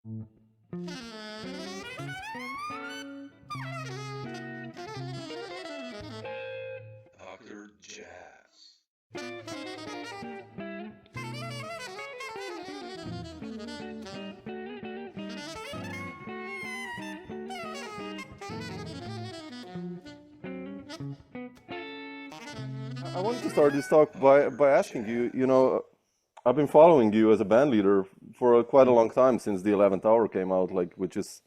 Dr. Jazz. I wanted to start this talk by Dr. asking you, Jazz. I've been following you as a band leader for quite a long time since the 11th hour came out, like which is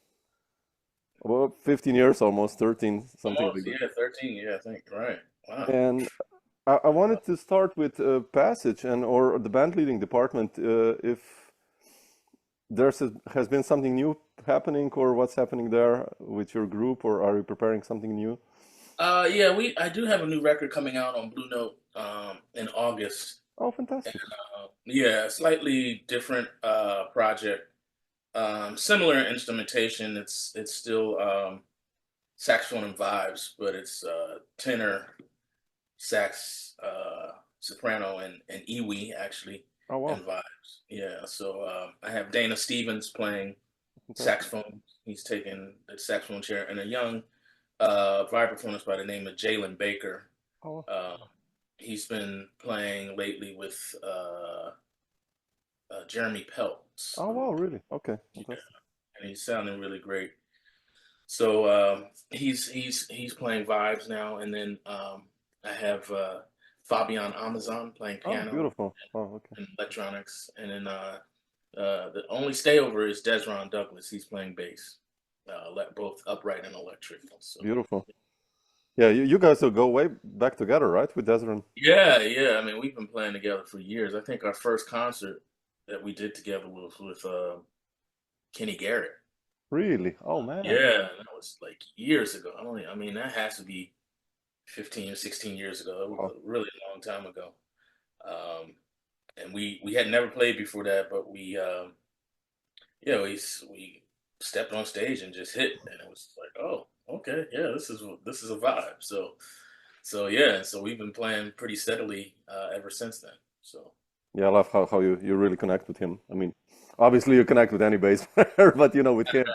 about 15 years almost, 13, something like Almost, that. yeah, 13, yeah, I think, right. Wow. And I wanted to start with Passage and or the band leading department, if has been something new happening or what's happening there with your group, or are you preparing something new? Yeah, I do have a new record coming out on Blue Note in August. Oh, fantastic. Yeah, a slightly different project. Similar instrumentation. It's still saxophone and vibes, but it's tenor, sax, soprano, and Iwi actually, Oh, and wow. vibes. Yeah, so I have Dana Stevens playing Fantastic. saxophone. He's taking the saxophone chair, and a young vibraphonist by the name of Jalen Baker. Oh, Uh, he's been playing lately with Jeremy Pelt's oh, wow, group. really? Okay, Yeah, fantastic. and he's sounding really great. So he's playing vibes now, and then I have Fabian Amazon playing Oh, piano beautiful. Oh, okay. and electronics, and then the only stayover is Desron Douglas. He's playing bass, both upright and electric. So Beautiful. Yeah, you guys will go way back together, right? With Desert. yeah, yeah. I mean, we've been playing together for years. I think our first concert that we did together was with Kenny Garrett. Really? Oh, man. Yeah, that was like years ago. I mean, that has to be 15 or 16 years ago. It was Wow. a really long time ago. Um, and we had never played before that, but we stepped on stage and just hit, and it was like, oh, okay, yeah, this is a vibe. So yeah, so we've been playing pretty steadily ever since then. So Yeah, I love how you really connect with him. I mean, obviously you connect with any bass player, but with him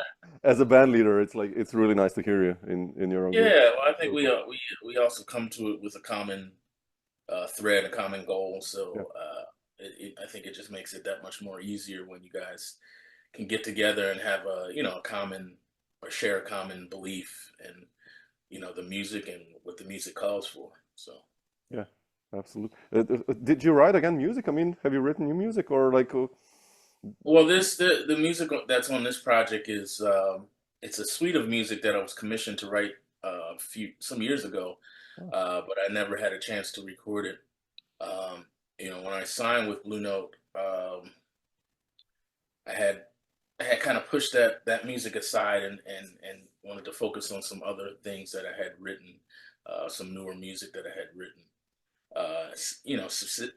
as a band leader, it's like it's really nice to hear you in your own group. yeah, well, I think Beautiful. we also come to it with a common thread, a common goal. Yeah. So I think it just makes it that much more easier when you guys can get together and have a common or share a common belief in the music and what the music calls for. So Yeah, absolutely. Did you write again music? I mean, have you written new music or like? well, the music that's on this project is it's a suite of music that I was commissioned to write some years ago, Oh, but I never had a chance to record it. Um, when I signed with Blue Note, I had I had kind of pushed that music aside and wanted to focus on some other things that I had written, some newer music that I had written,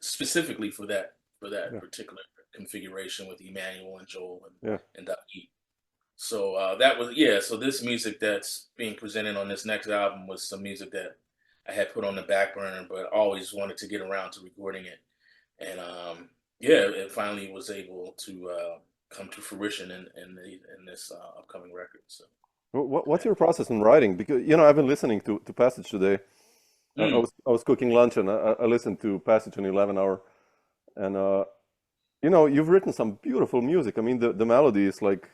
specifically for that yeah, particular configuration with Emmanuel and Joel yeah. and David. So that was yeah. So this music that's being presented on this next album was some music that I had put on the back burner, but always wanted to get around to recording it. And yeah, it finally was able to come to fruition in this upcoming record. So What's your process in writing? Because I've been listening to Passage today. I mm, was cooking lunch and I listened to Passage on 11 hour, and you've written some beautiful music. I mean, the melody is like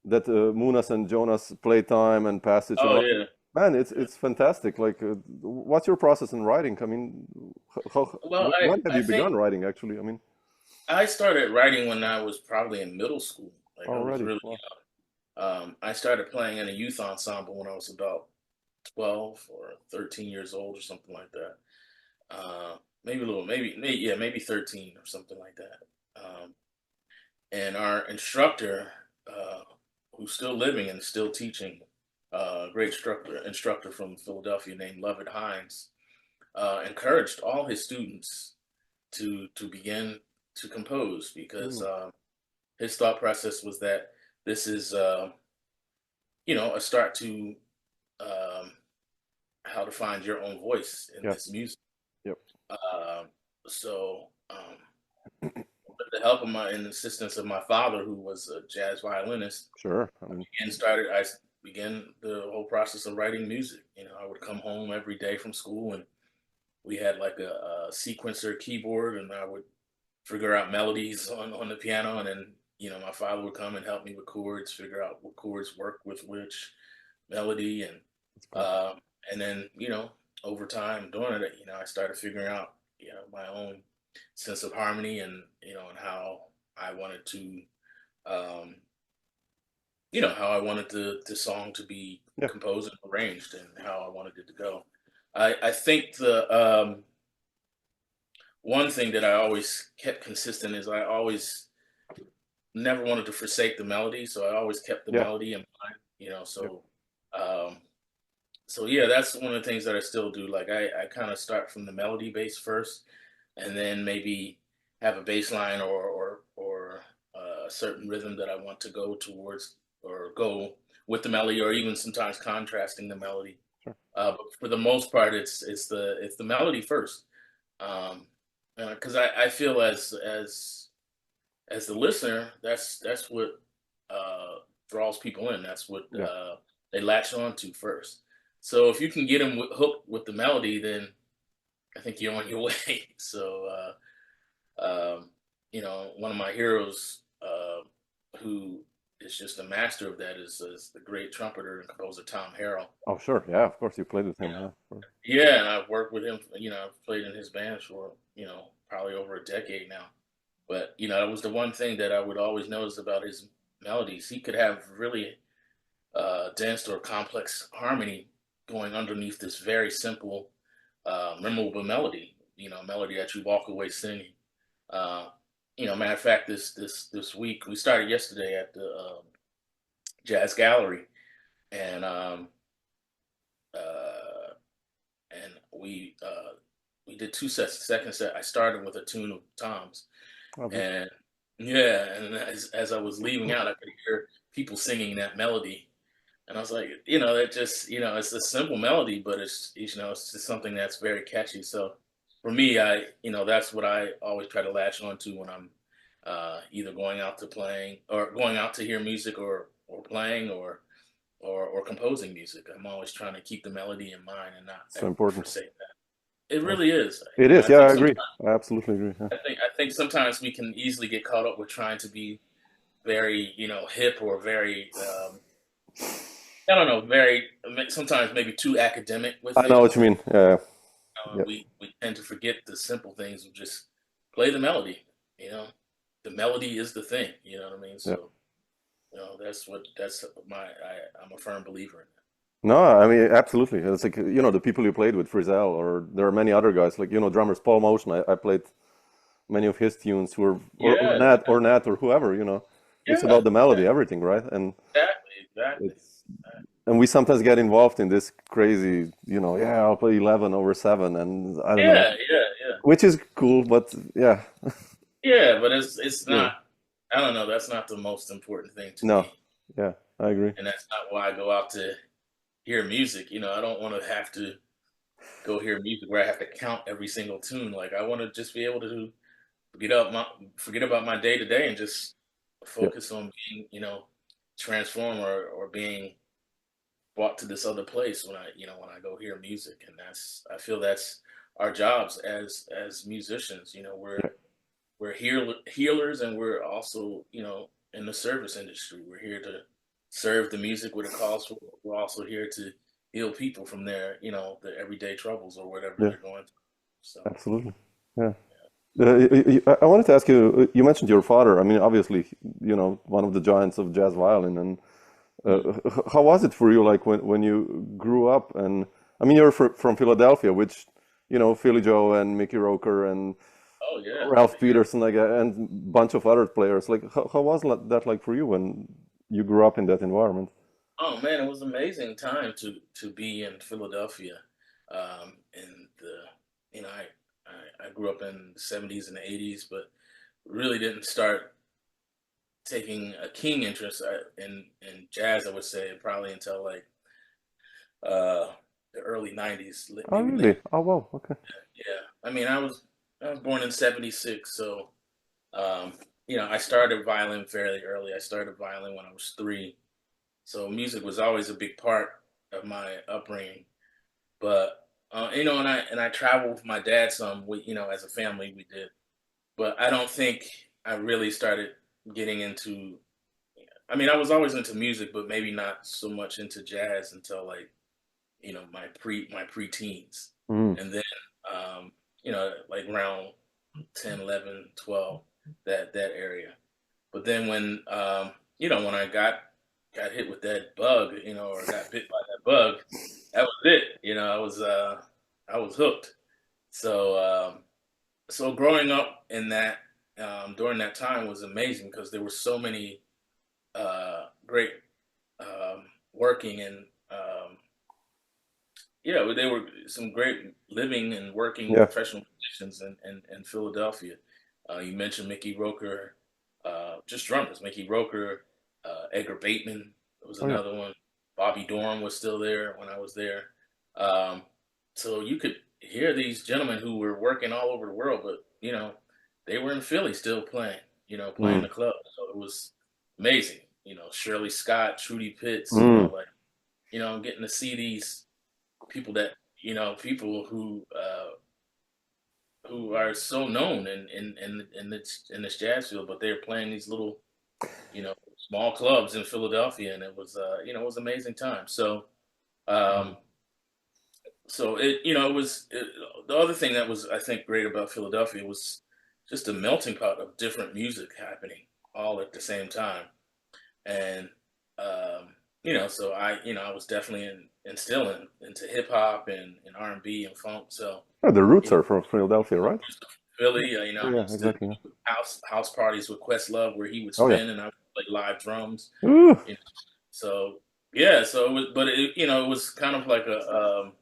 that Munas and Jonas playtime and Passage and oh all. yeah, Man, it's fantastic. Like, what's your process in writing? I mean, well I when have I you think begun writing, actually? I mean, I started writing when I was probably in middle school. Like I was already. really Wow. I started playing in a youth ensemble when I was about 12 or 13 years old or something like that. Maybe a little, yeah, maybe 13 or something like that. And our instructor, who's still living and still teaching, great instructor from Philadelphia named Lovett Hines, encouraged all his students to begin to compose because Mm, his thought process was that this is a start to um, how to find your own voice in yeah. this music. Yep. Um, so the help of and assistance of my father, who was a jazz violinist, Sure. I mean, I began the whole process of writing music. I would come home every day from school, and we had like a sequencer keyboard, and I would figure out melodies on the piano, and then my father would come and help me with chords, figure out what chords work with which melody, and it's perfect. um, and then over time doing it, I started figuring out my own sense of harmony, and how I wanted to um, how I wanted the song to be Yeah. composed and arranged, and how I wanted it to go. I think the one thing that I always kept consistent is I always never wanted to forsake the melody, so I always kept the Yeah. melody in mind. Yeah. Um, so yeah, that's one of the things that I still do. Like I kind of start from the melody base first, and then maybe have a bass line or a certain rhythm that I want to go towards or go with the melody, or even sometimes contrasting the melody. Sure. But for the most part, it's the melody first, because I feel as the listener, that's what draws people in. That's what Yeah. they latch on to first. So if you can get them hooked with the melody, then I think you're on your way. So one of my heroes, who is just a master of that, is the great trumpeter and composer Tom Harrell. Oh, sure. Yeah, of course you played with him. Yeah. Sure. Yeah, and I've worked with him. I've played in his band for probably over a decade now. But that was the one thing that I would always notice about his melodies. He could have really dense or complex harmony going underneath this very simple, memorable melody. Melody that you walk away singing. Matter of fact, this week we started yesterday at the Jazz Gallery, and uh, and we did two sets. The second set, I started with a tune of Tom's. Oh, And yeah, and as I was leaving out, I could hear people singing that melody, and I was like, that just, it's a simple melody, but it's just something that's very catchy. So for me, that's what I always try to latch on to when I'm either going out to playing or going out to hear music, or playing, or composing music. I'm always trying to keep the melody in mind and not so important. forsake that. It Yeah. really is. It is. I Yeah, think I agree. I absolutely agree. Yeah. I think sometimes we can easily get caught up with trying to be very, hip, or very, I don't know, very, sometimes maybe too academic with I know it. what you mean. Yeah. Yeah. We tend to forget the simple things of just play the melody. You know, the melody is the thing. You know what I mean? Yeah. So, I'm a firm believer in that. No, I mean absolutely. It's like the people you played with Frisell, or there are many other guys like drummers Paul Motion. I played many of his tunes, who are Yeah, or Nat or whoever. It's yeah, about the melody, everything, right? And exactly. it's and we sometimes get involved in this crazy, yeah, I'll play 11 over 7, and I don't know, Yeah. which is cool, but yeah, Yeah, but it's yeah, not. I don't know. That's not the most important thing to no, me, yeah, I agree. and that's not why I go out to hear music. I don't want to have to go hear music where I have to count every single tune. Like I want to just be able to forget about my day to day and just Yeah, focus on being, transformed, or being brought to this other place when I go hear music. And I feel that's our jobs as musicians. yeah, We're healers, and we're also, in the service industry. We're here to serve the music with a cause for. We're also here to heal people from their everyday troubles, or whatever yeah, they're going through. So, absolutely. Yeah. I wanted to ask you, you mentioned your father. I mean, obviously, one of the giants of jazz violin. And mm. how was it for you, like when you grew up? And I mean, you're from Philadelphia, which, Philly Joe and Mickey Roker and Oh yeah, Ralph Peterson, like, and bunch of other players. Like, how was that like for you when you grew up in that environment? oh man, it was an amazing time to be in Philadelphia. And I grew up in the '70s and the '80s, but really didn't start taking a keen interest in jazz. I would say probably until like uh, the early '90s, Oh, maybe late. really? Oh, wow. Okay. Yeah, I mean, I was born in '76, so um, I started violin fairly early. I started violin when I was 3. So music was always a big part of my upbringing. But and I traveled with my dad some. As a family, we did. But I don't think I really started getting into. I mean, I was always into music, but maybe not so much into jazz until like my preteens, Mm. and then like around 10, 11, 12, that area. But then when I got hit with that bug, or got bit by that bug, that was it. I was hooked. So so growing up in that during that time was amazing because there were so many great working and there were some great living and working Yeah. professional musicians in Philadelphia. You mentioned Mickey Roker, just drummers. Mickey Roker, Edgar Bateman was Oh yeah. another one. Bobby Dorn was still there when I was there. Um, so you could hear these gentlemen who were working all over the world, but they were in Philly still playing. Playing Mm. the club. So it was amazing. Shirley Scott, Trudy Pitts. Mm. Getting to see these people that people who are so known in this jazz field, but they're playing these little small clubs in Philadelphia, and it was an amazing time. Um, so the other thing that was I think great about Philadelphia was just a melting pot of different music happening all at the same time, and so I was definitely instilling into hip hop and R&B and funk. So Oh, the roots you know, are from Philadelphia, right? Philly, Oh I yeah, used to exactly. Yeah. house parties with Questlove where he would Oh yeah. spin and I would play live drums. Ooh. You know, so yeah, so it was, but it was kind of like it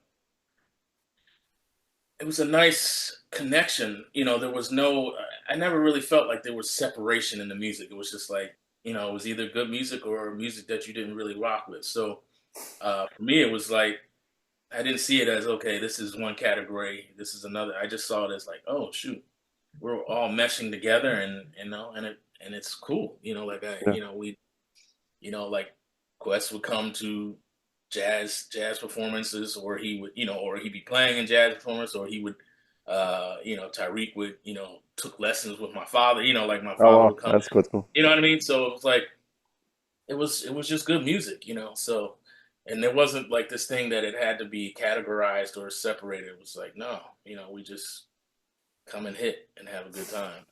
was a nice connection. There was I never really felt like there was separation in the music. It was just like, it was either good music or music that you didn't really rock with. So for me, it was like, I didn't see it as, okay, this is one category, this is another. I just saw it as like, oh shoot, we're all meshing together and it's cool. Yeah. Like Quest would come to jazz performances, or he would, or he'd be playing in jazz performance, or he would, Tyreek would, took lessons with my father, like my Oh father wow, would come that's in, quite cool. you know what I mean? So it was like, it was just good music, so, and there wasn't like this thing that it had to be categorized or separated. It was like, no, we just come and hit and have a good time.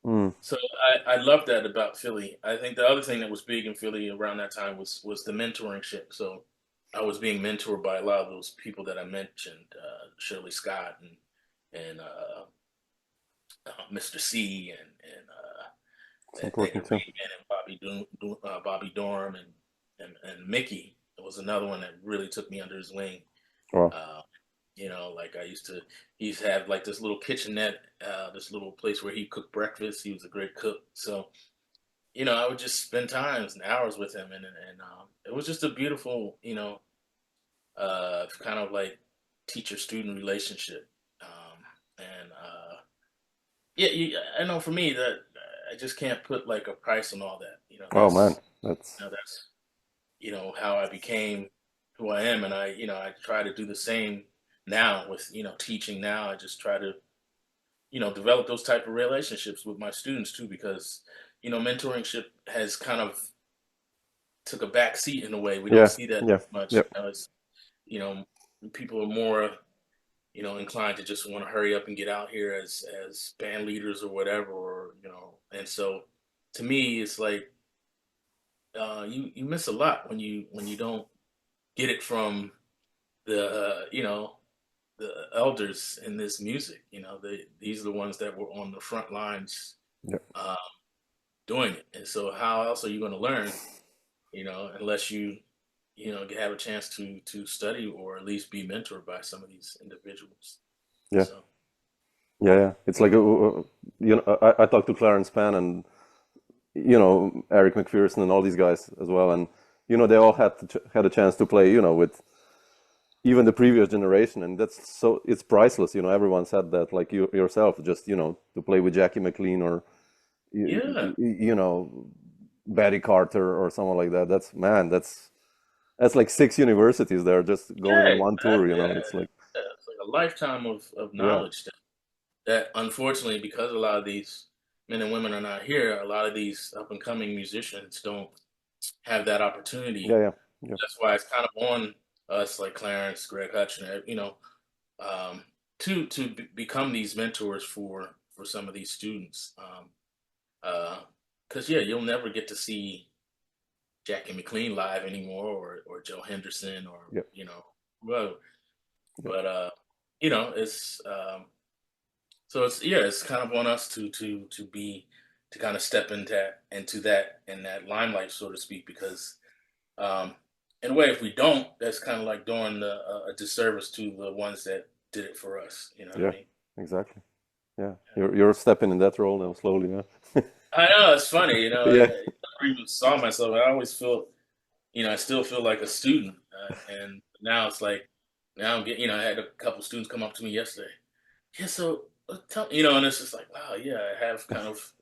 Mm. So I love that about Philly. I think the other thing that was big in Philly around that time was the mentoring ship. So I was being mentored by a lot of those people that I mentioned, Shirley Scott and Mr. C It's and important Edgar too. Bateman and Bobby Dorm and Mickey was another one that really took me under his wing. Wow. Uh, like he used to have like this little kitchenette, this little place where he cooked breakfast. He was a great cook. So, I would just spend times and hours with him, and it was just a beautiful, kind of like teacher-student relationship. And yeah, I know for me that I just can't put like a price on all that. Oh man, that's That's how I became who I am, and I try to do the same now with teaching. Now I just try to develop those type of relationships with my students too, because mentorship has kind of took a back seat in a way. We don't yeah, see that yeah, much. yeah, It's you know people are more inclined to just want to hurry up and get out here as band leaders or whatever, or and so to me it's like you miss a lot when you don't get it from the elders in this music. These are the ones that were on the front lines yeah, uh, doing it. And so how else are you going to learn, unless you have a chance to study or at least be mentored by some of these individuals. yeah, So yeah, yeah. It's like I talked to Clarence Penn and Eric McPherson and all these guys as well, and they all had a chance to play with even the previous generation, and it's priceless. Everyone said that, like you yourself, just to play with Jackie McLean or Yeah, you know, Betty Carter or someone like that. That's like 6 universities there just going on yeah, one tour, you know. yeah. It's like, It's like a lifetime of yeah, knowledge that unfortunately, because a lot of these men and women are not here, a lot of these up and coming musicians don't have that yeah, opportunity. yeah, yeah. That's why it's kind of on us, like Clarence, Greg Hutch, and um, to become these mentors for some of these students. Because yeah, you'll never get to see Jackie McLean live anymore, or Joe Henderson, or Yeah. well, Yeah. but it's so it's yeah, it's kind of on us to kind of step into that in that limelight, so to speak, because um, in a way, if we don't, that's kind of like doing a disservice to the ones that did it for us. You know what I Yeah, mean? exactly. Yeah, you're stepping in that role now slowly, yeah. I know it's funny. Yeah, I never even saw myself. I always feel, I still feel like a student, and now it's like now I'm getting. I had a couple students come up to me yesterday. Yeah, so tell and it's just like, wow, yeah, I have kind of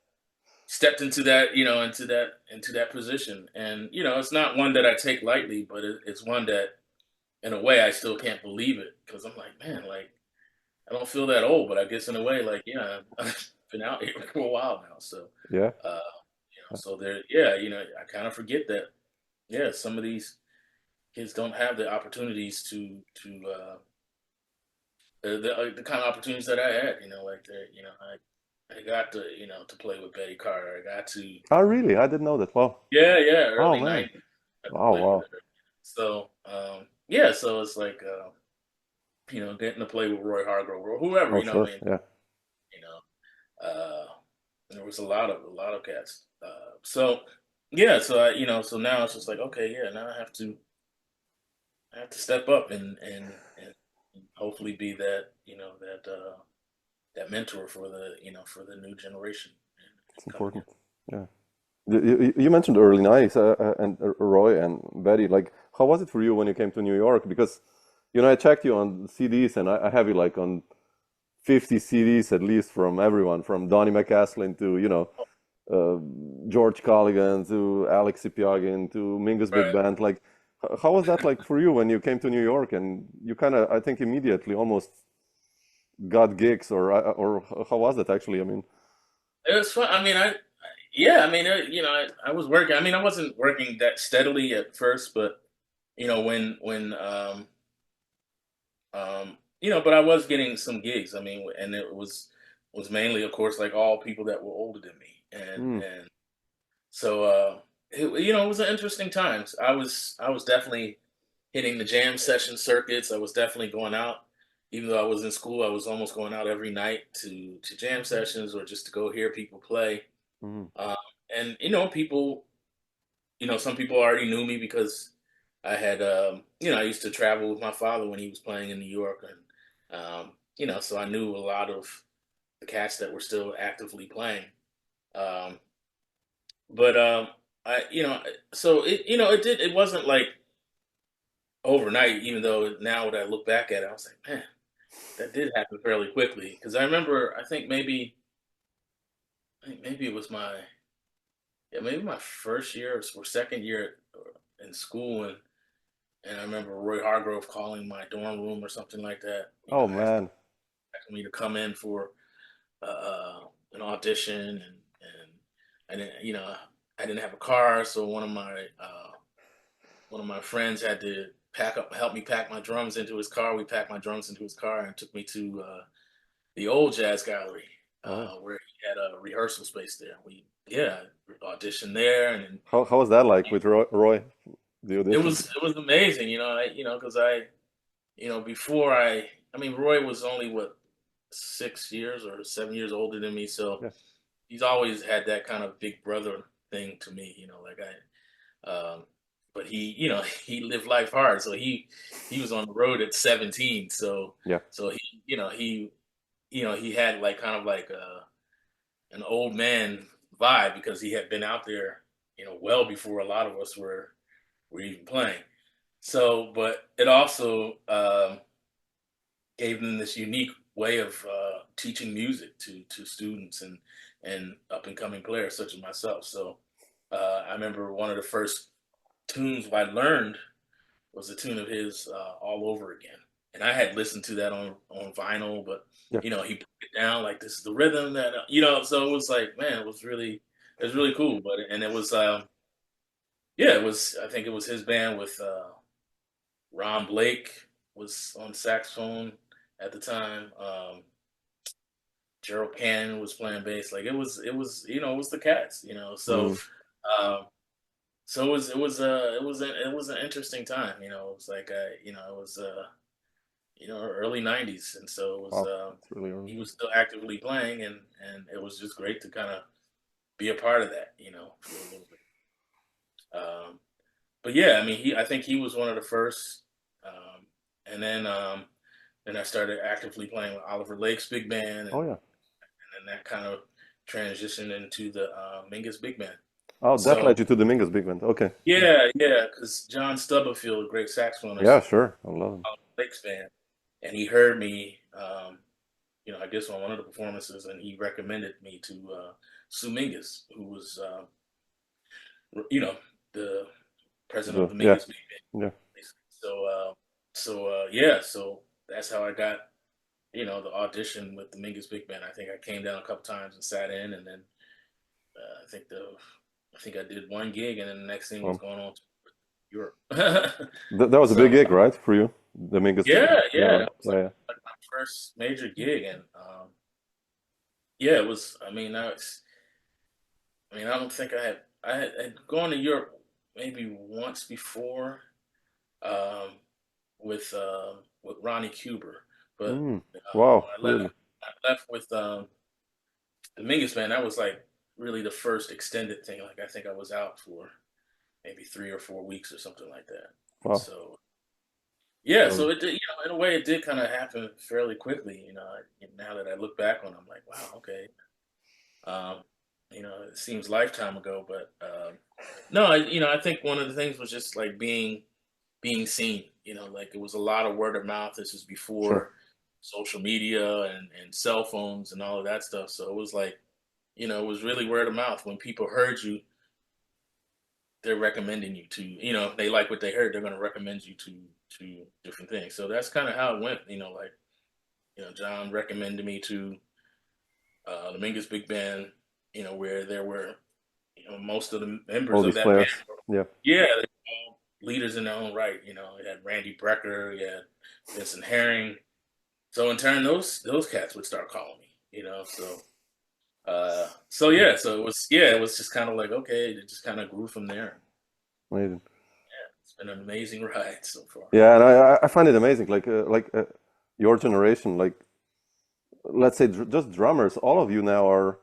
stepped into that, into that position, and it's not one that I take lightly, but it's one that, in a way, I still can't believe it because I'm like, man, like I don't feel that old, but I guess in a way, like, yeah, I've been out here for a while now, so yeah, uh, so there, yeah, I kind of forget that, yeah, some of these kids don't have the opportunities to the kind of opportunities that I had, like I got to play with Betty Carter. I got to, oh really? I didn't know that. Wow. yeah, Oh early man. '90s, got to Wow, play with wow. her. So, yeah, so it's like, getting to play with Roy Hargrove or whoever, Oh I sure, mean, yeah. you know, there was a lot of cats. So yeah, so so now it's just like, okay, yeah, now I have to step up and hopefully be that, that mentor for the new generation It's coming in. important. Yeah. You mentioned early nights and Roy and Betty. Like, how was it for you when you came to New York? Because, I checked you on CDs and I have you like on 50 CDs at least from everyone, from Donny McCaslin to, uh, George Colligan to Alex Sipiagin to Mingus Big Right. Band. Like, how was that like for you when you came to New York and you kind of, I think, immediately almost got gigs, or how was that actually? I mean, It was fun. I mean, yeah, I mean, I was working. I mean, I wasn't working that steadily at first, but when but I was getting some gigs. I mean, and it was mainly, of course, like all people that were older than me, mm, and so it was an interesting times. I was definitely hitting the jam session circuits. I was definitely going out, even though I was in school. I was almost going out every night to jam sessions or just to go hear people play. mm, Um, and people, some people already knew me because I had, I used to travel with my father when he was playing in New York, and so I knew a lot of the cats that were still actively playing. Um, but I, so it wasn't like overnight. Even though now when I look back at it, I was like, man, that did happen fairly quickly. Because I remember, I think maybe it was maybe my first year or second year in school, and I remember Roy Hargrove calling my dorm room or something like that, oh asking man, me to come in for an audition, and then, I didn't have a car, so one of my friends had to help me pack my drums into his car. We packed my drums into his car and took me to the old jazz gallery, oh, where he had a rehearsal space there. We auditioned there, and then how was that like with Roy, the it audition? was it was amazing. Because before I mean, Roy was only what 6 years or 7 years older than me, so Yeah, he's always had that kind of big brother thing to me. Like but he, he lived life hard, so he was on the road at 17, yeah, so he had like kind of like an old man vibe because he had been out there, well before a lot of us were even playing. So, but it also gave them this unique way of teaching music to students and up and coming players such as myself. So I remember one of the first tunes I learned was a tune of his, All Over Again. And I had listened to that on vinyl, but Yeah. he broke it down like this is the rhythm that so it was like, man, it was really cool. But and it was it was, I think it was his band with Ron Blake was on saxophone at the time. Gerald Cannon was playing bass. Like it was the Cats, So um so it was an interesting time, It was like it was early '90s, and so it was Wow, it's really he early. was still actively playing, and it was just great to kind of be a part of that, for a little bit. But yeah, I mean, I think he was one of the first, and then I started actively playing with Oliver Lake's big band, Oh and yeah. then that kind of transitioned into the Mingus big band. Oh, that So led you to the Mingus big band. Okay. yeah, because John Stubblefield, a great Yeah, saxophonist, sure. I love him. Lake's band, and he heard me, I guess on one of the performances, and he recommended me to Sue Mingus, who was, the president of the Yeah, Mingus Big Band. yeah. So that's how I got, the audition with the Mingus Big Band. I think I came down a couple times and sat in, and then I think I did one gig, and then the next thing was going on to Europe. That was a So big gig, right, for you? The Mingus big band. yeah, Yeah, that was yeah, like my first major gig, and yeah, it was. I don't think I had gone to Europe maybe once before, um, with Ronnie Cuber, yeah. but Wow, when really? I left with the Mingus band. That was like really the first extended thing. Like I think I was out for maybe 3 or 4 weeks or something like that. Wow. So yeah, So, so it did, in a way, it did kind of happen fairly quickly. Now that I look back on, it, I'm like, wow, okay. Um, it seems lifetime ago, but no, I think one of the things was just like being seen. Like it was a lot of word of mouth. This was sure. before social media and cell phones and all of that stuff. So it was like, it was really word of mouth. When people heard you, they're recommending you to, they like what they heard, they're going to recommend you to different things. So that's kind of how it went. Like, John recommended me to the Mingus Big Band, where there were, most of the members All of these that band players. were, Yeah. yeah, they're all leaders in their own right. You had Randy Brecker, you had Vincent Herring. So in turn, those cats would start calling me, so it was just kind of like, okay, it just kind of grew from there. Amazing. It's been an amazing ride so far. Yeah, and I find it amazing. Like your generation, like let's say just drummers. All of you now are,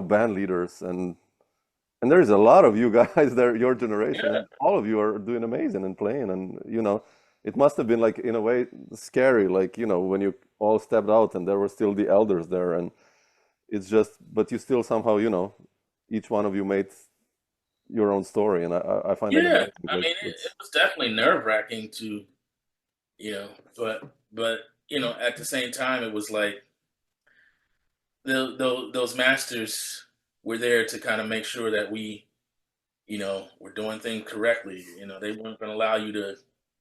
band leaders, and there's a lot of you guys there, your generation, Yeah, and all of you are doing amazing and playing. And it must have been like in a way scary, like when you all stepped out and there were still the elders there, and it's just, but you still somehow, each one of you made your own story, and I find that yeah. amazing. I Like mean, it it's was definitely nerve wracking to, but at the same time, it was like those masters were there to kind of make sure that we, were doing things correctly. They weren't going to allow you to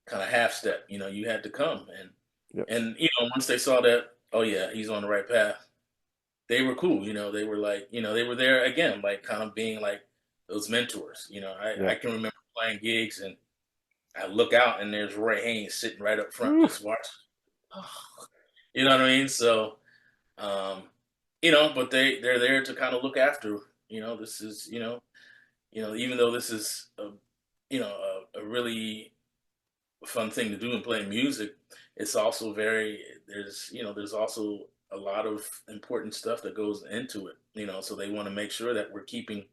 kind of half step. You had to come, yeah, and once they saw that, oh yeah, he's on the right path. They were cool. They were like, they were there again, like kind of being like those mentors. yeah. I can remember playing gigs, and I look out and there's Roy Haynes sitting right up front, Woo. just watching. You know what I mean? So, um, but they're there to kind of look after. This is even though this is a really fun thing to do and play music, it's also there's also a lot of important stuff that goes into it. So they want to make sure that we're keeping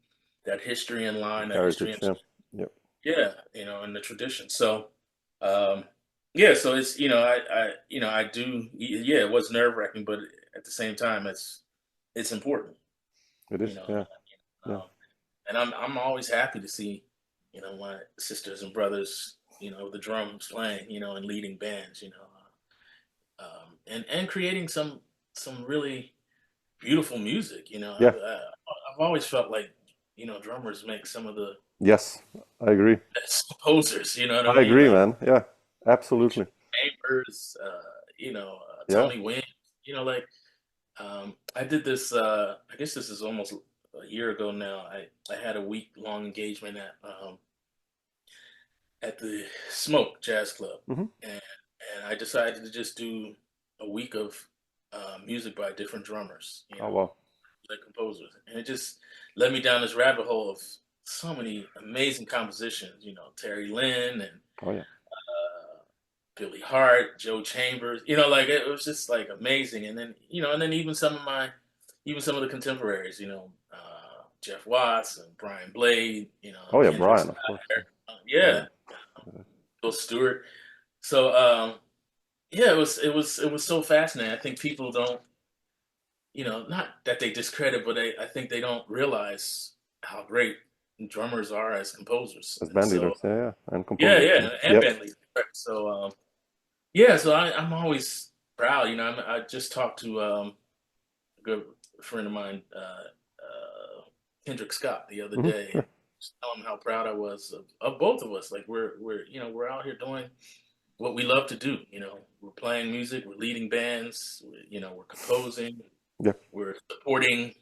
that history in line, that history Heritage. and Yeah, yeah. yeah, and the tradition. So, um, yeah, so it's I do yeah, it was nerve wracking, but at the same time, it's important. It You is. know, Yeah, yeah. um, and I'm always happy to see my sisters and brothers the drums playing and leading bands and creating some really beautiful music. Yeah. I've always felt like drummers make some of the Yes, I agree. best composers. You know what I I mean? agree, Like man. Yeah, absolutely. Chambers, Yeah. Tony Wynn. Like I did this. I guess this is almost a year ago now. I had a week long engagement at the Smoke Jazz Club, Hmm. and I decided to just do a week of music by different drummers, Oh wow. like composers, and it just led me down this rabbit hole of so many amazing compositions. Terry Lynn and Oh yeah. Billy Hart, Joe Chambers. Like it was just like amazing, and then even some of the contemporaries. Jeff Watts and Brian Blade. Oh yeah, Kendrick Brian, Scott. of course. Yeah, Brian. Bill Stewart. So yeah, it was so fascinating. I think people don't, not that they discredit, but I think they don't realize how great drummers are as composers. As And band so leaders, yeah, yeah, and yeah, composers. yeah, and Yep. band leaders. Right. So yeah, so I'm always proud. I just talked to a good friend of mine, Kendrick Scott, the other Hmm. day. Sure. Just tell him how proud I was of both of us. Like we're out here doing what we love to do. We're playing music, we're leading bands, we're composing, Yeah. we're supporting,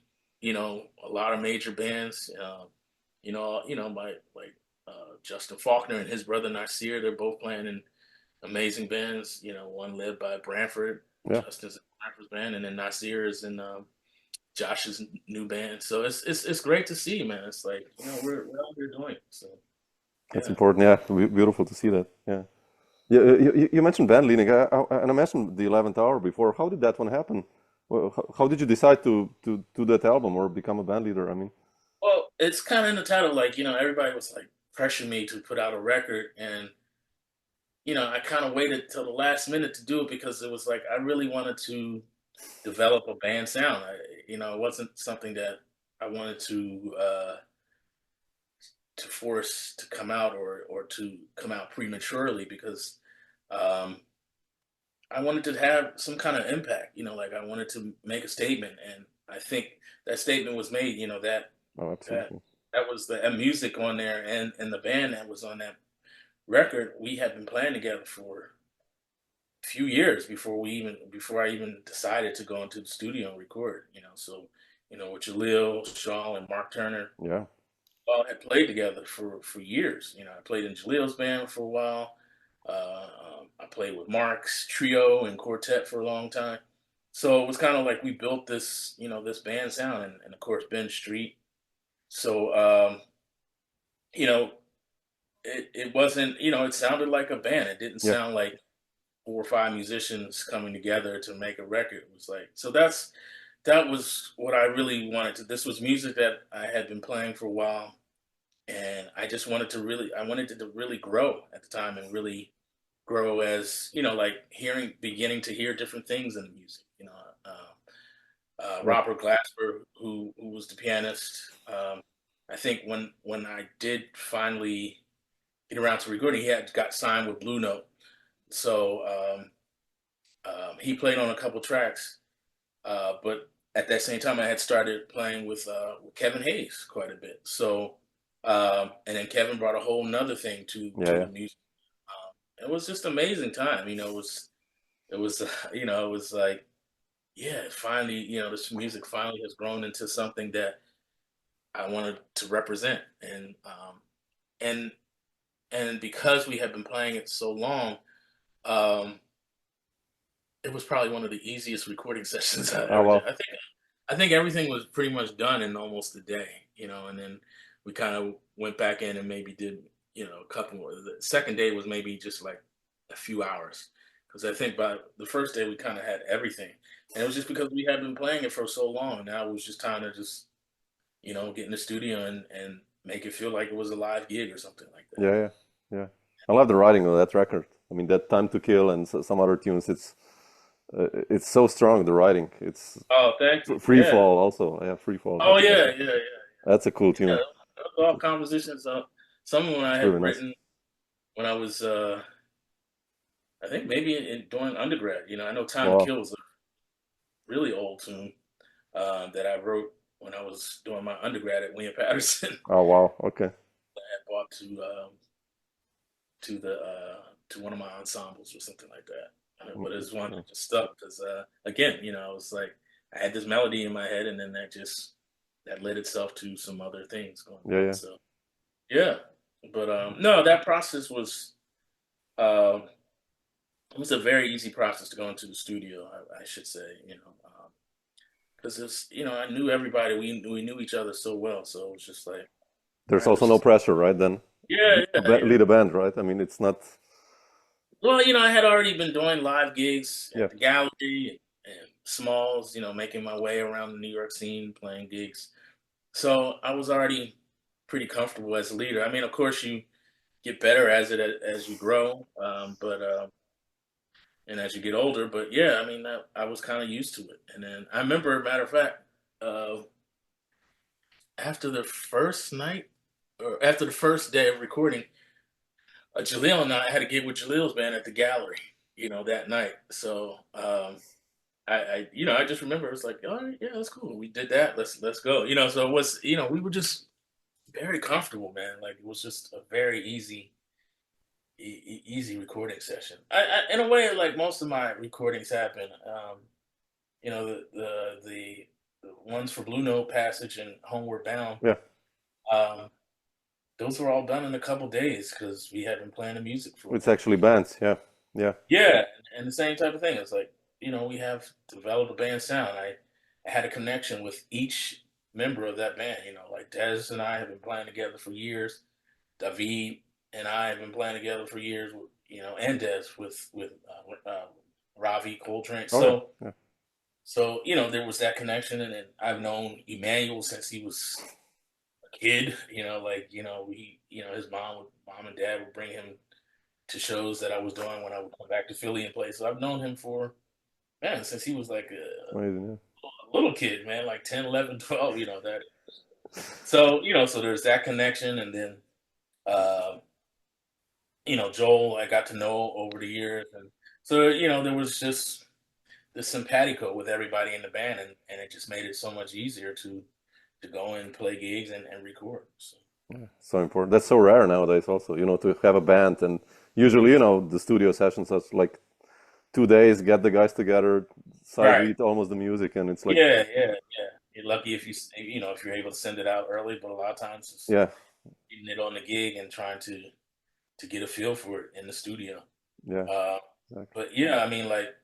a lot of major bands. My like Justin Faulkner and his brother Nasir, they're both playing in amazing bands. One led by Branford, Yeah. Justin's in Branford's band, and then Nasir is in Josh's new band. So it's great to see, man. It's like we're out here doing it. So That's yeah. important. Yeah, beautiful to see that. Yeah. Yeah, you mentioned band leading, and I mentioned the 11th hour before. How did that one happen? Well, how did you decide to do that album or become a band leader? I mean, Well, it's kind of in the title. Like everybody was like pressuring me to put out a record, and I kind of waited till the last minute to do it because it was like I really wanted to develop a band sound. It wasn't something that I wanted to force to come out or to come out prematurely because um, I wanted to have some kind of impact. Like I wanted to make a statement, and I think that statement was made. oh, That absolutely. that was the music on there, and the band that was on that record. We had been playing together for few years before I even decided to go into the studio and record. So with Jaleel, Shaw, and Mark Turner, Yeah. all had played together for years. I played in Jaleel's band for a while. I played with Mark's trio and quartet for a long time. So it was kind of like we built this, this band sound, and of course Ben Street. So you know, it wasn't, it sounded like a band. It didn't Yeah. sound like 4 or 5 musicians coming together to make a record. It was like that was what I really wanted to. This was music that I had been playing for a while, and I wanted it to really grow at the time and really grow as like beginning to hear different things in the music. Yeah. Robert Glasper, who was the pianist. I think when I did finally get around to recording, he had got signed with Blue Note, so he played on a couple tracks. But at that same time, I had started playing with Kevin Hayes quite a bit. So and then Kevin brought a whole nother thing Yeah. to Yeah. the music. It was just amazing time. It was it was like yeah, finally this music finally has grown into something that I wanted to represent, and and because we had been playing it so long, um, it was probably one of the easiest recording sessions I Oh ever did. well. I think everything was pretty much done in almost a day, and then we kind of went back in and maybe did a couple more. The second day was maybe just like a few hours because I think by the first day we kind of had everything, and it was just because we had been playing it for so long. Now it was just time to just get in the studio and make it feel like it was a live gig or something like that. Yeah. Yeah. Yeah. I love the writing of that record. I mean, that Time to Kill and some other tunes. It's so strong. The writing. It's Oh, thank you. Free Yeah. Fall also. Yeah, Free Fall. Oh, That's yeah, awesome. yeah, yeah. That's a cool Yeah, tune. those are all compositions. Some of them I It's had really nice. written when I was, I think maybe during undergrad. I know Time to Wow. Kill was really old tune that I wrote when I was doing my undergrad at William Patterson. Oh wow. Okay. I brought to the to one of my ensembles or something like that. But it's one Yeah. that just stuck because again, it was like I had this melody in my head, and then that led itself to some other things going Yeah. on. Yeah. So yeah, but no, that process um, it was a very easy process to go into the studio. I should say, because it's I knew everybody. We knew each other so well, so it was just like all There's right, also let's no just pressure, right? Then yeah, yeah, yeah. lead a band, right? I mean, it's not. Well, I had already been doing live gigs Yeah. at the gallery and Smalls, making my way around the New York scene, playing gigs. So I was already pretty comfortable as a leader. I mean, of course, you get better as you grow, but and as you get older. But yeah, I mean, I was kind of used to it. And then I remember, matter of fact, uh, after the first night or after the first day of recording, Jaleel and I had a gig with Jaleel's band at the gallery, that night. So I just remember it was like, all right, yeah, that's cool. We did that. Let's go. So it was, we were just very comfortable, man. Like it was just a very easy recording session. In a way, like most of my recordings happen. The ones for Blue Note Passage and Homeward Bound. Yeah. Um, those were all done in a couple days because we had been playing the music for a It's while. actually bands. Yeah. Yeah. Yeah, and the same type of thing. It's like, we have developed a band sound. I had a connection with each member of that band. Like Dez and I have been playing together for years. David and I have been playing together for years. And Dez with Ravi Coltrane. Oh yeah. So Yeah. so there was that connection, and then I've known Emmanuel since he was a kid. His mom and dad would bring him to shows that I was doing when I would come back to Philly and play. So I've known him for, man, since he was like Amazing. a little kid, man, like 10, 11, 12, that. So there's that connection. And then, uh, Joel, I got to know over the years. And so, there was just this simpatico with everybody in the band. And it just made it so much easier to go and play gigs and record. So. Yeah. So important. That's so rare nowadays. Also, to have a band, and usually, the studio sessions are like 2 days. Get the guys together, side Right. read almost the music, and it's like, Yeah, yeah, yeah. You're lucky if you're able to send it out early, but a lot of times it's yeah, getting it on the gig and trying to get a feel for it in the studio. yeah, Uh, exactly. but yeah, I mean, like,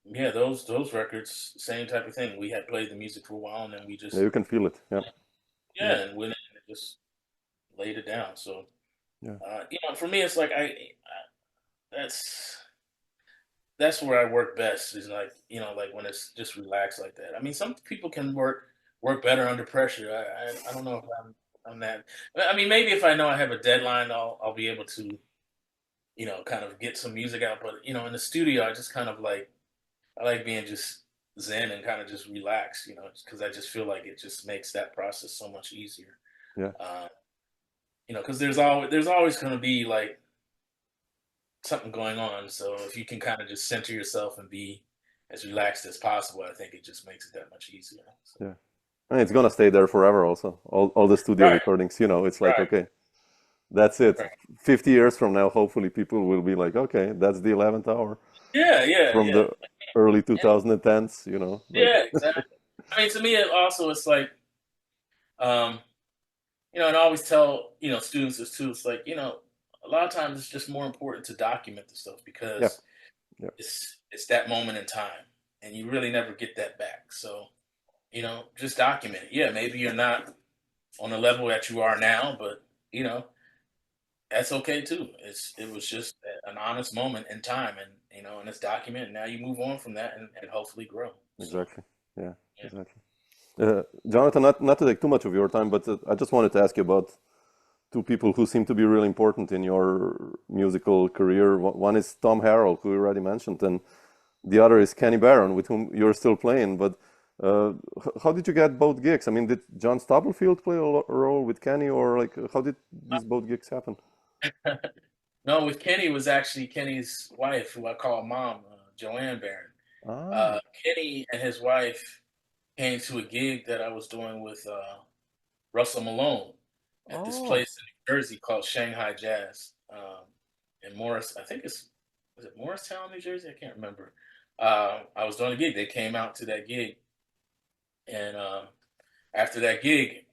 yeah, those records, same type of thing. We had played the music for a while, and then we Yeah, just you can feel it. Yeah, yeah, yeah, and went in and just laid it down. So yeah. for me, it's like that's that's where I work best. Is like like when it's just relaxed like that. I mean, some people can work better under pressure. I don't know if I'm that. I mean, maybe if I know I have a deadline, I'll be able to kind of get some music out. But in the studio, I just kind of like I like being just zen and kind of just relax. Because I just feel like it just makes that process so much easier. Yeah. Uh, because there's always going to be like something going on. So if you can kind of just center yourself and be as relaxed as possible, I think it just makes it that much easier. So. Yeah. And it's gonna stay there forever. Also, all the studio Right, recordings. It's like, right, okay, that's it. right. 50 years from now, hopefully, people will be like, okay, that's the 11th hour Yeah, yeah, from yeah, the early yeah, 2010s. Like, yeah, exactly. I mean, to me, it's like, um, and I always tell students this too. It's like a lot of times it's just more important to document the stuff yeah, because yeah, it's that moment in time, and you really never get that back. So just document it. Yeah, maybe you're not on the level that you are now, but that's okay too. It was just an honest moment in time, and and it's documented. Now you move on from that and hopefully grow. So exactly. Yeah, yeah. exactly. Jonathan, not to take too much of your time, but I just wanted to ask you about two people who seem to be really important in your musical career. One is Tom Harrell, who you already mentioned, and the other is Kenny Barron, with whom you're still playing. But how did you get both gigs? I mean, did John Stubblefield play a role with Kenny, or like how did these both gigs happen? No, with Kenny, it was actually Kenny's wife, who I call mom, Joanne Barron. Ah, Kenny and his wife came to a gig that I was doing with Russell Malone at this oh, place in New Jersey called Shanghai Jazz in Morris. I think it's was it Morristown, New Jersey? I can't remember. I was doing a gig. They came out to that gig, and after that gig,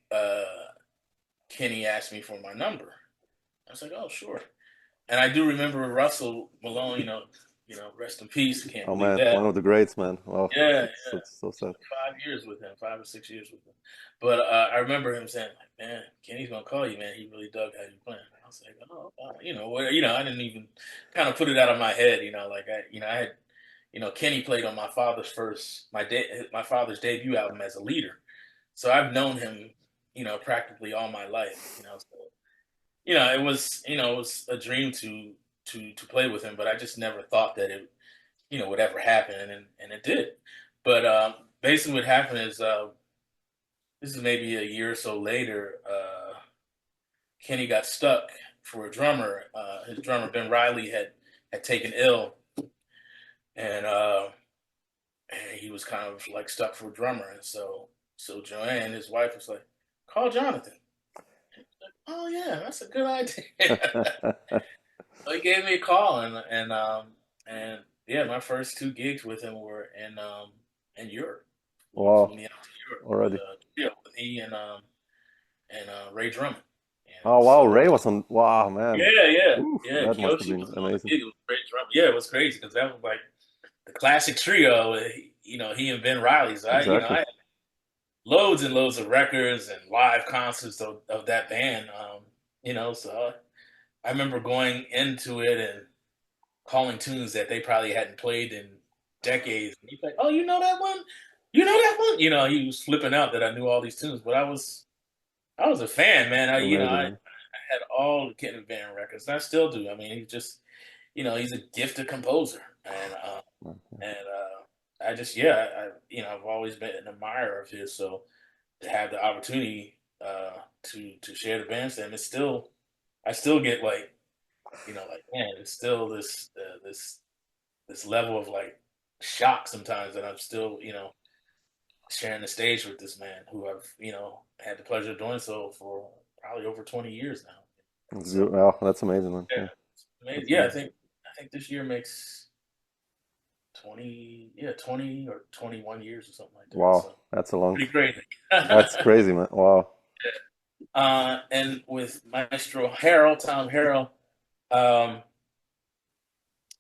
Kenny asked me for my number. I was like, "Oh, sure." And I do remember Russell Malone. Rest in peace. Can't oh believe man, that. one of the greats, man. Wow, Yeah, it's so sad. 5 years with him, 5 or 6 years with him. But I remember him saying, like, "Man, Kenny's gonna call you, man. He really dug how you playing." I was like, "Oh, I didn't even kind of put it out of my head, like I had, Kenny played on my father's debut album as a leader, so I've known him, practically all my life, So, it was a dream to play with him, but I just never thought that it, would ever happen, and it did. But basically, what happened is this is maybe a year or so later. Kenny got stuck for a drummer. His drummer Ben Riley had taken ill, and he was kind of like stuck for a drummer. And so Joanne, his wife, was like, "Call Johnathan." Like, oh yeah, that's a good idea. So he gave me a call, and yeah, my first two gigs with him were in Europe. We flew Wow, me out to Europe with already. with he and Ray Drummond, and Oh wow, so Ray was on. Wow, man. Oof, yeah, that must have Kiyoshi been was on the amazing. gig with Ray Drummond. Yeah, it was crazy because that was like the classic trio. He and Ben Riley. So I Exactly. had loads and loads of records and live concerts of that band. So I remember going into it and calling tunes that they probably hadn't played in decades. And he's like, "Oh, you know that one? You know that one?" He was flipping out that I knew all these tunes, but I was a fan, man. Amazing, I man. had all the Kenny Barron records. And I still do. I mean, he's just, he's a gifted composer, and I just, yeah, I've always been an admirer of his. So to have the opportunity to share the bandstand, I still get like, like, man, it's still this level of like shock sometimes that I'm still, sharing the stage with this man who I've, had the pleasure of doing so for probably over 20 years now. That's So Wow, that's amazing, man. yeah, Yeah, it's amazing. that's Yeah, I amazing. think this year makes 20 or 21 years or something like that. Wow, So that's a long. pretty crazy. That's crazy, man. Wow. And with Maestro Harrell, Tom Harrell, um,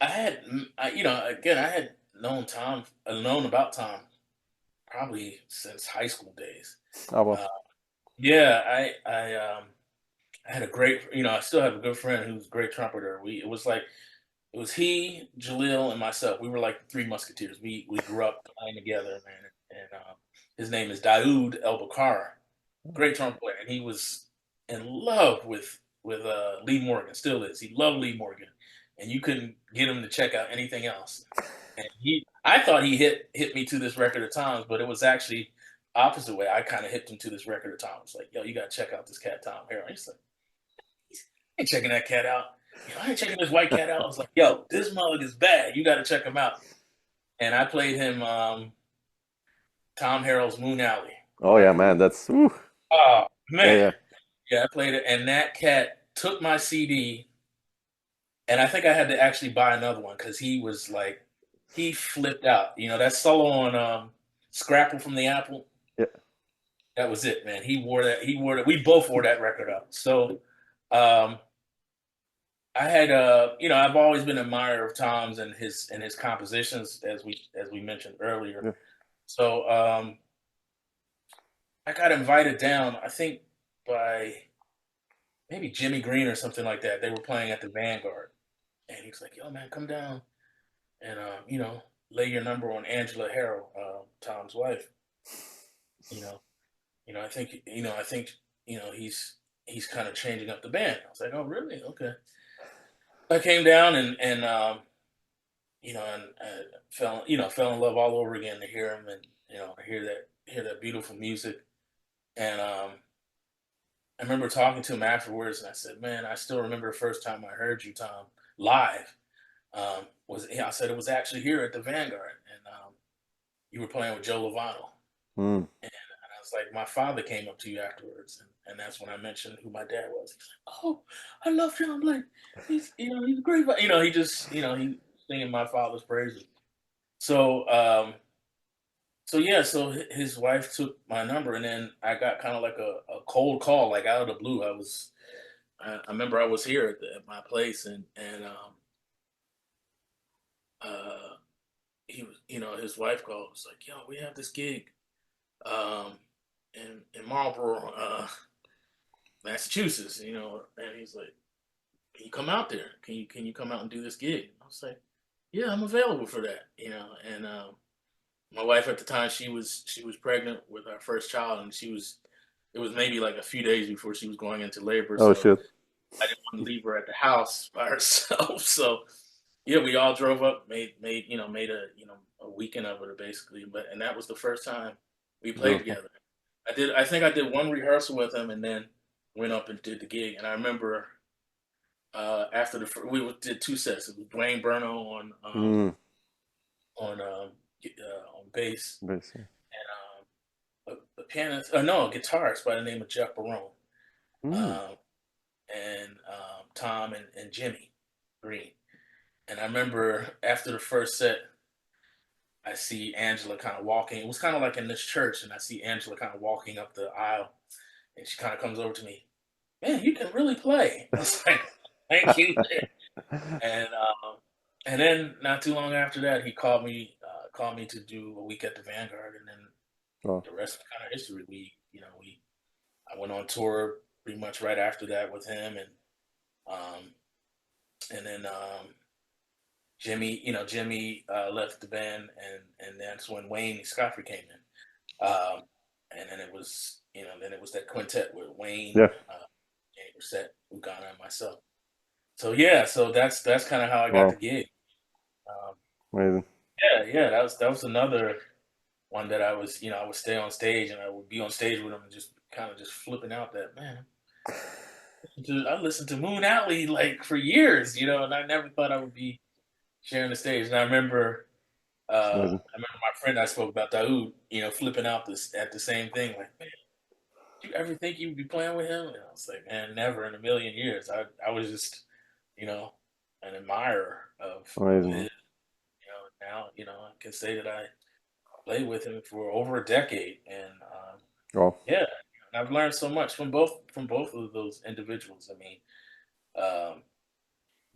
again, I had known about Tom probably since high school days. Oh well. Uh, yeah, I had a great, I still have a good friend who's a great trumpeter. It was he, Jalil, and myself. We were like the three musketeers. We grew up playing together, man. And his name is Daoud El Bakar, great trumpet player, and he was in love with Lee Morgan. Still is. He loved Lee Morgan, and you couldn't get him to check out anything else. And I thought he hit me to this record of Tom's, but it was actually opposite way. I kind of hipped him to this record of Tom's. Like, yo, you got to check out this cat Tom Harrell. He's like, I ain't checking that cat out. I ain't checking this white cat out. I was like, yo, this mug is bad. You got to check him out. And I played him Tom Harrell's Moon Alley Oh yeah, record. man. That's. Ooh. Oh Yeah, man, yeah. yeah, I played it, and that cat took my CD, and I think I had to actually buy another one because he was like, he flipped out. That solo on Scrapple from the Apple. Yeah. That was it, man. He wore that. He wore that. We both wore that record out. So um, I had I've always been an admirer of Tom's and his compositions as we mentioned earlier. Yeah. So I got invited down, I think by maybe Jimmy Green or something like that. They were playing at the Vanguard, and he was like, "Yo, man, come down and lay your number on Angela Harrell, Tom's wife. You know, I think he's kind of changing up the band." I was like, "Oh, really? Okay." I came down and fell in love all over again to hear him and hear that beautiful music. And I remember talking to him afterwards, and I said, "Man, I still remember the first time I heard you, Tom, live." I said it was actually here at the Vanguard, and you were playing with Joe Lovano. Mm. And I was like, my father came up to you afterwards, and that's when I mentioned who my dad was. He's like, oh, I love John Blake. He's great. He just, he's singing my father's praises. So, so his wife took my number, and then I got kind of like a cold call, like out of the blue. I remember I was here at my place, and uh, he was, his wife called. Was like, yo, we have this gig, um, in Marlboro, Massachusetts, and he's like, can you come out there? Can you come out and do this gig? I was like, yeah, I'm available for that, and my wife at the time, she was pregnant with our first child, and it was maybe like a few days before she was going into labor, Oh so shit. I didn't want to leave her at the house by herself. So yeah, we all drove up, made a weekend of it basically, and that was the first time we played Beautiful. together. I think I did one rehearsal with him, and then went up and did the gig. And I remember after we did two sets. It was Dwayne Burno Mm. on bass, Basically. and a pianist, no, a guitarist by the name of Jeff Barron, Mm. um, and Tom and Jimmy Green. And I remember after the first set, I see Angela kind of walking. It was kind of like in this church, and I see Angela kind of walking up the aisle, and she kind of comes over to me. Man, you can really play. I was like, thank you. And then not too long after that, he called me to do a week at the Vanguard, and then Oh, the rest is kind of history. I went on tour pretty much right after that with him, um, and then Jimmy left the band, and that's when Wayne Scoffrey came in, and then it was that quintet with Wayne, yeah. Jay Brissett, Ugana, and myself. So yeah, so that's kind of how I got the Wow. gig. Um, Amazing. yeah, that was another one that I would stay on stage, and I would be on stage with him and just kind of just flipping out that, man. I listened to Moon Alley like for years, and I never thought I would be sharing the stage. And It's amazing. I remember my friend I spoke about, Daoud, flipping out this at the same thing, like, man, did you ever think you would be playing with him? And I was like, man, never in a million years. I was just, you know, an admirer of Amazing, his. man. Now, I can say that I played with him for over a decade, and Wow. yeah, and I've learned so much from both of those individuals. I mean, um,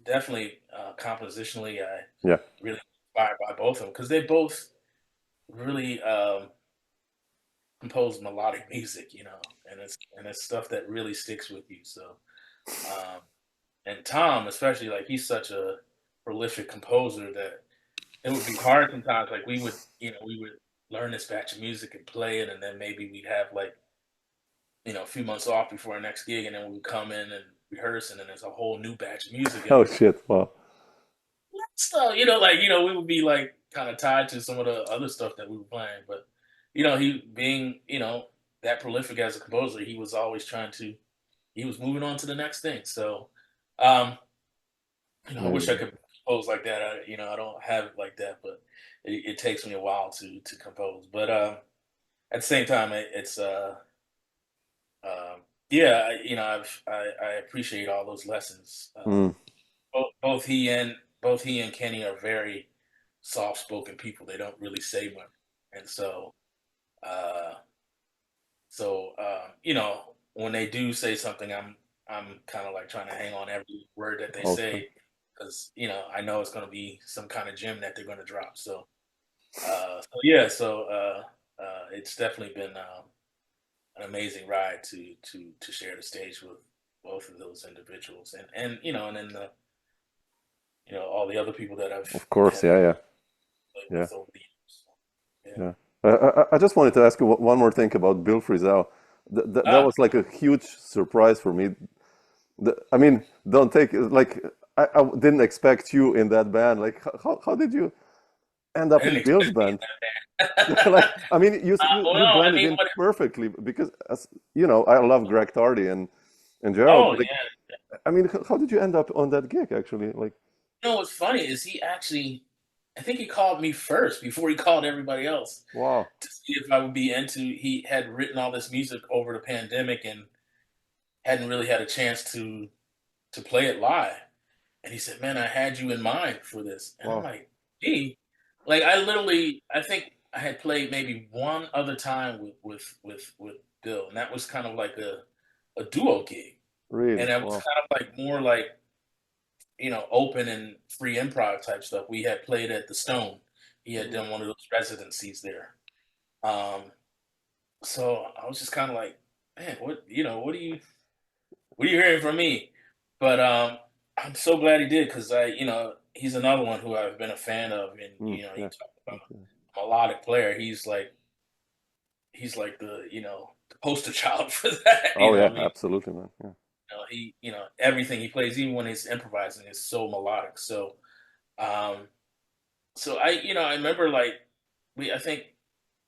definitely compositionally, I Yeah. really inspired by both of them because they both really compose melodic music, and it's stuff that really sticks with you. So, um, and Tom, especially, like he's such a prolific composer that it would be hard sometimes. Like we would learn this batch of music and play it, and then maybe we'd have like a few months off before our next gig, and then we would come in and rehearse, and then there's a whole new batch of music, and Oh we're like, shit. Wow. stuff, we would be like kind of tied to some of the other stuff that we were playing, but he being that prolific as a composer, he was always he was moving on to the next thing. So, um, I wish I Amazing. could compose like that. I don't have it like that, but it takes me a while to compose. But at the same time, it's um, yeah, I appreciate all those lessons. Mm. Both he and Kenny are very soft spoken people. They don't really say much, and uh, when they do say something, I'm kind of like trying to hang on every word that they Awesome. say because I know it's going to be some kind of gem that they're going to drop. So yeah, it's definitely been an amazing ride to share the stage with both of those individuals, and then all the other people that I've Of course. had Yeah. Yeah. played Yeah. with over the years. Yeah. Yeah. I just wanted to ask you one more thing about Bill Frisell. That Ah, was like a huge surprise for me. I mean, don't take it like I didn't expect you in that band. Like, how did you end I up didn't in Bill's expect to be band? in that Like, band. I mean, you Well, I blended mean, in perfectly because, as you know, I love Greg Tardy and Gerald. oh But like, yeah. I mean, how did you end up on that gig actually? Like, know what's funny is he actually, I think he called me first before he called everybody else Wow. to see if I would be into. He had written all this music over the pandemic and hadn't really had a chance to play it live. And he said, "Man, I had you in mind for this." And I'm Wow. like, "Gee," like I literally, I think I had played maybe one other time with Bill, and that was kind of like a duo gig, Really? and that was Wow. kind of like more like open and free improv type stuff. We had played at the Stone. He had done one of those residencies there. Um, so I was just kind of like, man, what are you hearing from me? But I'm so glad he did because he's another one who I've been a fan of, and you Yeah. talk about Okay. a melodic player. He's like the poster child for that. Oh I yeah, mean, absolutely, man. Yeah. everything he plays, even when he's improvising, is so melodic. Um, so I remember like I think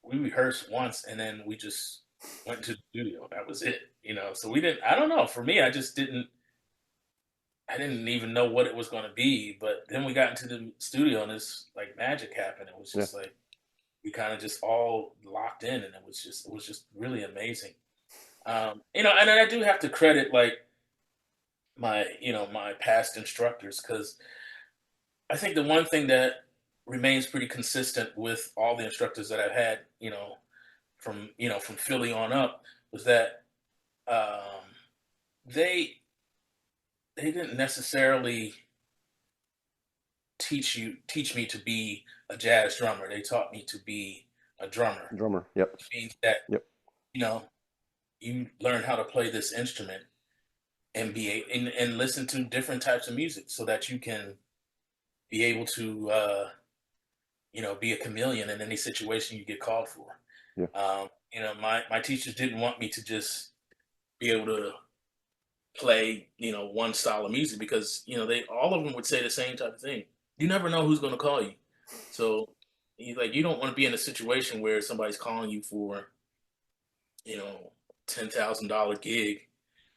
we rehearsed once, and then we just went to the studio. That was it. So we didn't. I don't know. For me, I just didn't. I didn't even know what it was going to be. But then we got into the studio, and this like magic happened. It was Yeah. just like we kind of just all locked in, and it was just really amazing. And I do have to credit like my past instructors, because I think the one thing that remains pretty consistent with all the instructors that I've had, from Philly on up, was that um, they they didn't necessarily teach me to be a jazz drummer. They taught me to be a drummer, Drummer. Yep. which means that Yep. you know you learn how to play this instrument and and listen to different types of music so that you can be able to be a chameleon in any situation you get called for. Yeah. My teachers didn't want me to just be able to play, one style of music, because, they all of them would say the same type of thing. You never know who's going to call you. So you don't want to be in a situation where somebody's calling you for, you know, $10,000 gig,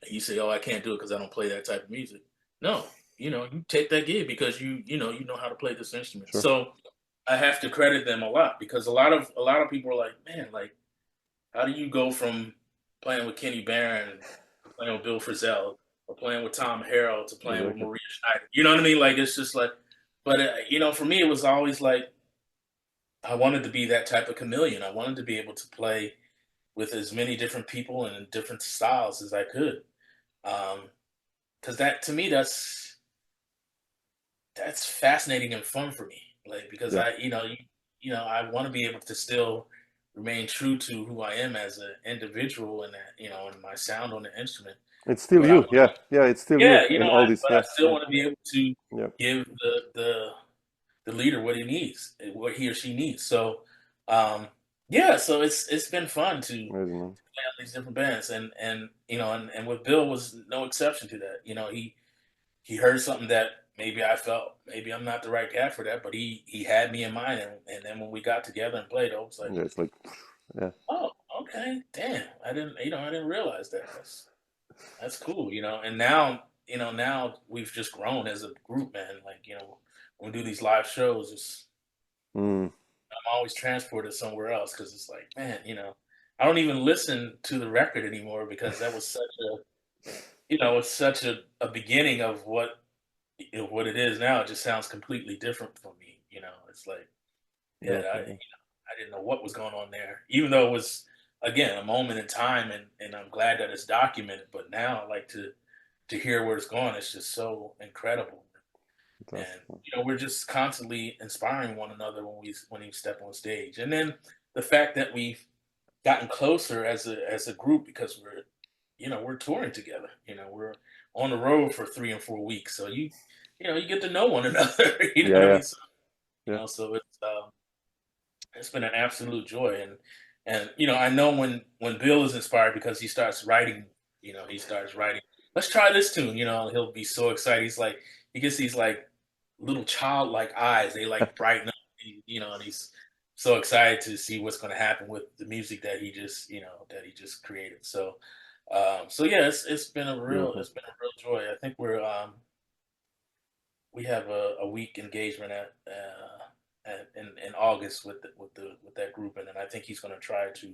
and you say, "Oh, I can't do it because I don't play that type of music." No, you take that gig because you know how to play this instrument. Sure. So I have to credit them a lot, because a lot of people are like, "Man, like, how do you go from playing with Kenny Barron to playing with Bill Frisell, or playing with Tom Harrell to playing with Exactly. Maria Schneider?" You know what I mean? Like, it's just like, but for me, it was always like I wanted to be that type of chameleon. I wanted to be able to play with as many different people and in different styles as I could. Because that, to me, that's fascinating and fun for me. Like, because Yeah. I want to be able to still remain true to who I am as an individual, and that, and my sound on the instrument. It's still But I you. want, Yeah. Yeah. It's still you yeah, in all this. but I Yeah. still Yeah. want to be able to Yeah. give the leader what he needs, what he or she needs. So, yeah, so it's been fun to Amazing, man. play on these different bands, and with Bill was no exception to that. He heard something that maybe I felt maybe I'm not the right cat for that, but he had me in mind, and then when we got together and played, I was like, Yeah. It's like, yeah. "Oh, okay, damn, I didn't realize that. That's cool, And now we've just grown as a group, man. Like, when we do these live shows, Mm. I'm always transported somewhere else, because it's like, man, I don't even listen to the record anymore, because that was such a beginning of what it is now. It just sounds completely different for me. It's like, yeah, Yeah. Yeah. I didn't know what was going on there, even though it was, again, a moment in time, and I'm glad that it's documented. But now I like to hear where it's going. It's just so incredible. And Fantastic, man. we're just constantly inspiring one another when we step on stage. And then the fact that we've gotten closer as a group, because we're touring together. We're on the road for 3 and 4 weeks, so you get to know one another. You know Yeah. what I Yeah. mean? So, Yeah. so it's been an absolute joy. And I know when Bill is inspired, because he starts writing. He starts writing. Let's try this tune. He'll be so excited. He gets these like little childlike eyes. They like brighten up. And he's so excited to see what's going to happen with the music that he just created. So yeah, it's been a real Beautiful. joy. I think we have a week engagement in August with that group, and then I think he's going to try to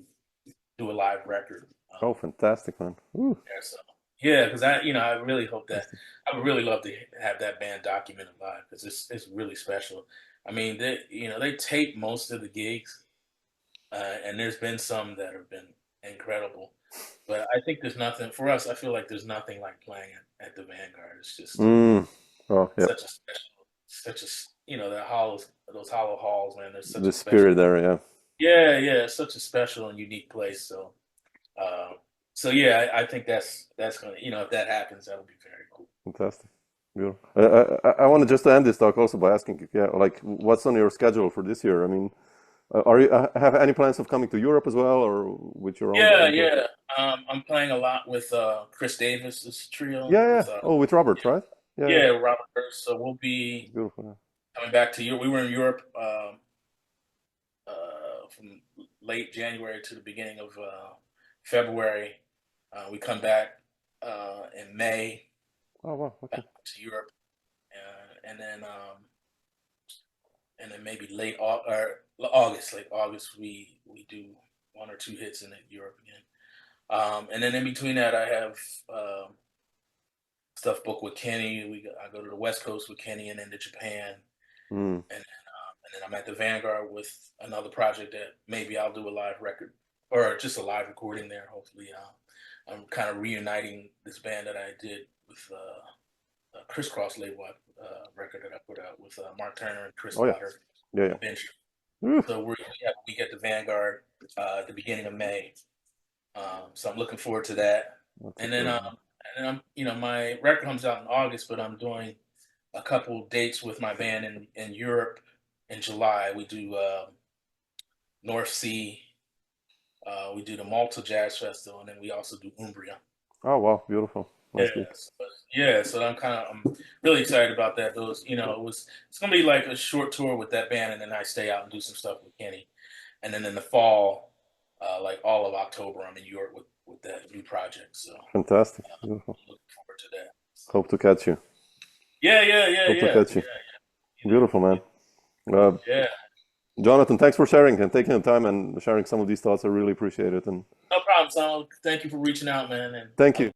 do a live record. Oh, fantastic, man. Ooh, There, so yeah, because I really hope that fantastic. I would really love to have that band documented live because it's really special. I mean, they tape most of the gigs, and there's been some that have been incredible. But I think there's nothing for us. I feel like there's nothing like playing at the Vanguard. It's just Mm. Oh, yeah. such a special, those hollow halls, man. There's such The a special. spirit there, yeah. Yeah, it's such a special and unique place. Uh, so yeah, I think that's gonna, if that happens, that'll be very cool. Fantastic. Beautiful. I wanted just to end this talk also by asking, yeah, like, what's on your schedule for this year? I mean, are you have any plans of coming to Europe as well, or with your own Yeah, band? yeah. I'm playing a lot with Chris Davis's trio Yeah, yeah. with Oh, with Robert, right? Yeah, yeah. yeah, Robert Hurst. So we'll be Beautiful. coming back to Europe. We were in Europe from late January to the beginning of February. We come back in May Oh, wow. Okay. to Europe, and then maybe late August, we do one or two hits in Europe again. And then in between that, I have stuff booked with Kenny. I go to the West Coast with Kenny, and then to Japan, Mm. and then I'm at the Vanguard with another project that maybe I'll do a live record or just a live recording there. Hopefully, I'm kind of reuniting this band that I did with a Crisscross label record that I put out with Mark Turner and Chris Oh, yeah. Potter. Yeah, yeah. Bench. Ooh, So we have a week at the Vanguard at the beginning of May. So I'm looking forward to that. that's And then incredible. my record comes out in August, but I'm doing a couple dates with my band in Europe in July. We do North Sea. We do the Malta Jazz Festival, and then we also do Umbria. Oh, wow. Beautiful. That's good. So I'm really excited about that. It's gonna be like a short tour with that band, and then I stay out and do some stuff with Kenny. And then in the fall, like all of October, I'm in Europe with that new project. So Fantastic. I'm Beautiful. looking forward to that. Hope to catch you. Hope to Yeah. catch you. Beautiful, man. Yeah. Johnathan, thanks for sharing and taking the time and sharing some of these thoughts. I really appreciate it. And No problem, Samo. Thank you for reaching out, man. And thank you.